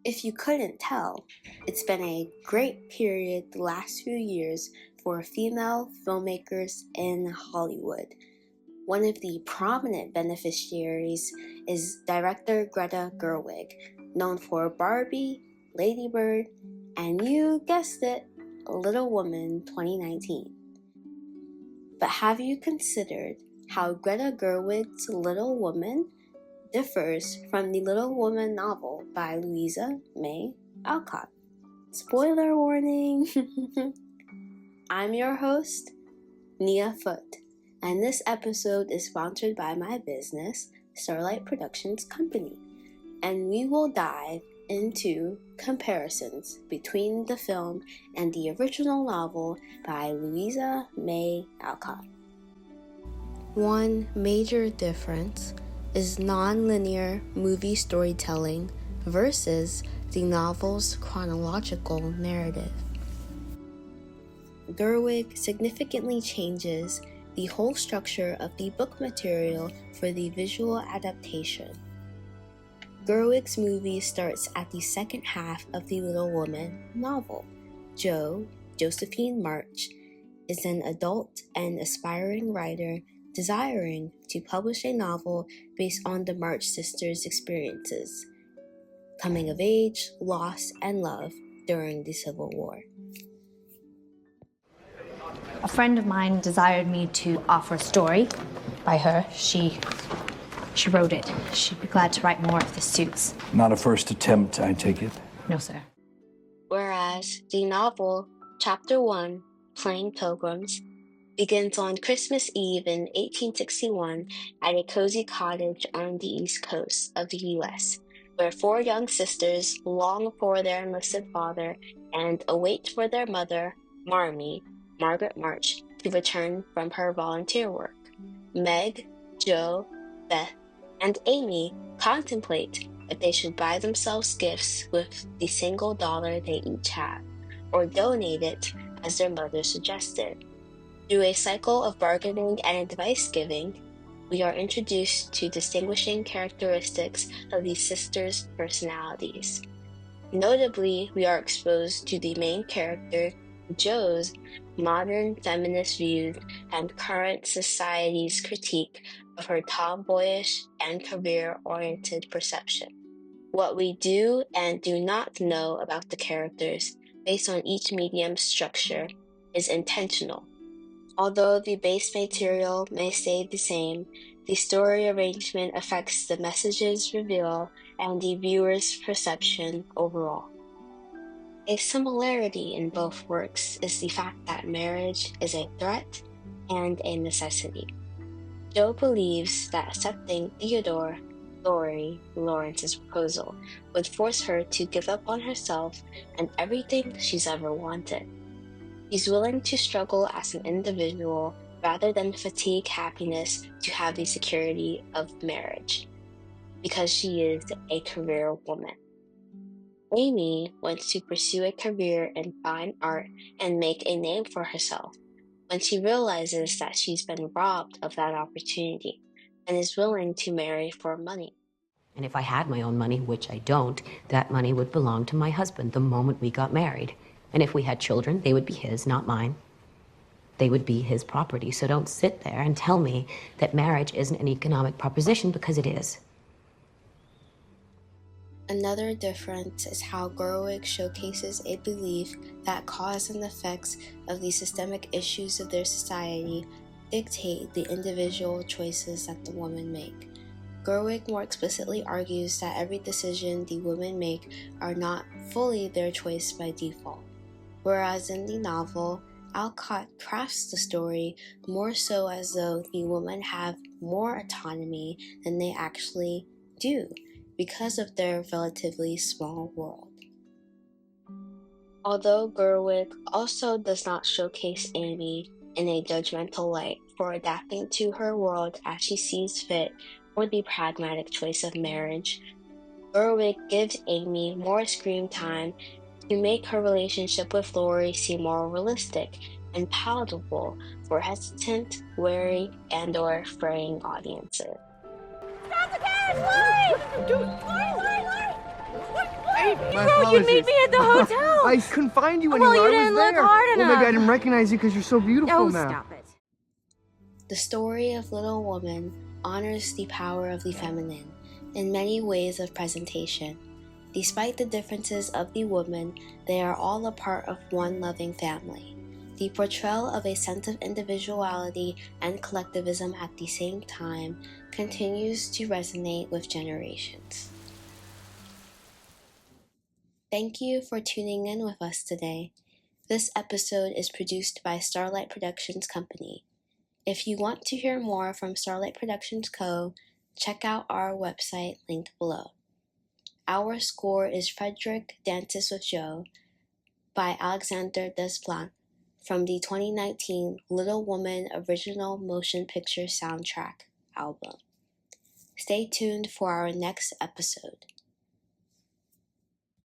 If you couldn't tell, it's been a great period the last few years for female filmmakers in Hollywood. One of the prominent beneficiaries is director Greta Gerwig, known for Barbie, Lady Bird, and you guessed it, Little Woman 2019. But have you considered how Greta Gerwig's Little Woman differs from the Little Woman novel by Louisa May Alcott? Spoiler warning! I'm your host, Nia Foote, and this episode is sponsored by my business, Starlight Productions Company, and we will dive into comparisons between the film and the original novel by Louisa May Alcott. One major difference is non-linear movie storytelling versus the novel's chronological narrative. Gerwig significantly changes the whole structure of the book material for the visual adaptation. Gerwig's movie starts at the second half of the Little Woman novel. Josephine March, is an adult and aspiring writer desiring to publish a novel based on the March sisters' experiences, coming of age, loss, and love during the Civil War. A friend of mine desired me to offer a story by her. She wrote it. She'd be glad to write more if this suits. Not a first attempt, I take it? No, sir. Whereas the novel, Chapter 1, Plain Pilgrims, begins on Christmas Eve in 1861 at a cozy cottage on the East Coast of the U.S., where four young sisters long for their enlisted father and await for their mother, Margaret March, to return from her volunteer work. Meg, Jo, Beth, and Amy contemplate if they should buy themselves gifts with the single dollar they each have, or donate it as their mother suggested. Through a cycle of bargaining and advice-giving, we are introduced to distinguishing characteristics of these sisters' personalities. Notably, we are exposed to the main character, Jo's, modern feminist views and current society's critique of her tomboyish and career-oriented perception. What we do and do not know about the characters based on each medium's structure is intentional. Although the base material may stay the same, the story arrangement affects the messages revealed and the viewer's perception overall. A similarity in both works is the fact that marriage is a threat and a necessity. Jo believes that accepting Theodore Lawrence's proposal would force her to give up on herself and everything she's ever wanted. She's willing to struggle as an individual rather than fatigue happiness to have the security of marriage, because she is a career woman. Amy wants to pursue a career in fine art and make a name for herself when she realizes that she's been robbed of that opportunity and is willing to marry for money. And if I had my own money, which I don't, that money would belong to my husband the moment we got married. And if we had children, they would be his, not mine. They would be his property. So don't sit there and tell me that marriage isn't an economic proposition, because it is. Another difference is how Gerwig showcases a belief that cause and effects of the systemic issues of their society dictate the individual choices that the women make. Gerwig more explicitly argues that every decision the women make are not fully their choice by default, whereas in the novel, Alcott crafts the story more so as though the women have more autonomy than they actually do, because of their relatively small world. Although Gerwig also does not showcase Amy in a judgmental light for adapting to her world as she sees fit or the pragmatic choice of marriage, Gerwig gives Amy more screen time to make her relationship with Laurie seem more realistic and palatable for hesitant, wary, and/or fraying audiences. Stop the carriage! Laurie! Laurie! Are My apologies. You meet me at the hotel. I couldn't find you Well, anywhere. you I was didn't look there. hard Well, maybe I enough. didn't recognize you because you're so beautiful Oh, now. stop it. The story of Little Woman honors the power of the feminine in many ways of presentation. Despite the differences of the woman, they are all a part of one loving family. The portrayal of a sense of individuality and collectivism at the same time continues to resonate with generations. Thank you for tuning in with us today. This episode is produced by Starlight Productions Company. If you want to hear more from Starlight Productions Co., check out our website linked below. Our score is Frederick Dances with Joe by Alexander Desplat from the 2019 Little Woman Original Motion Picture Soundtrack album. Stay tuned for our next episode.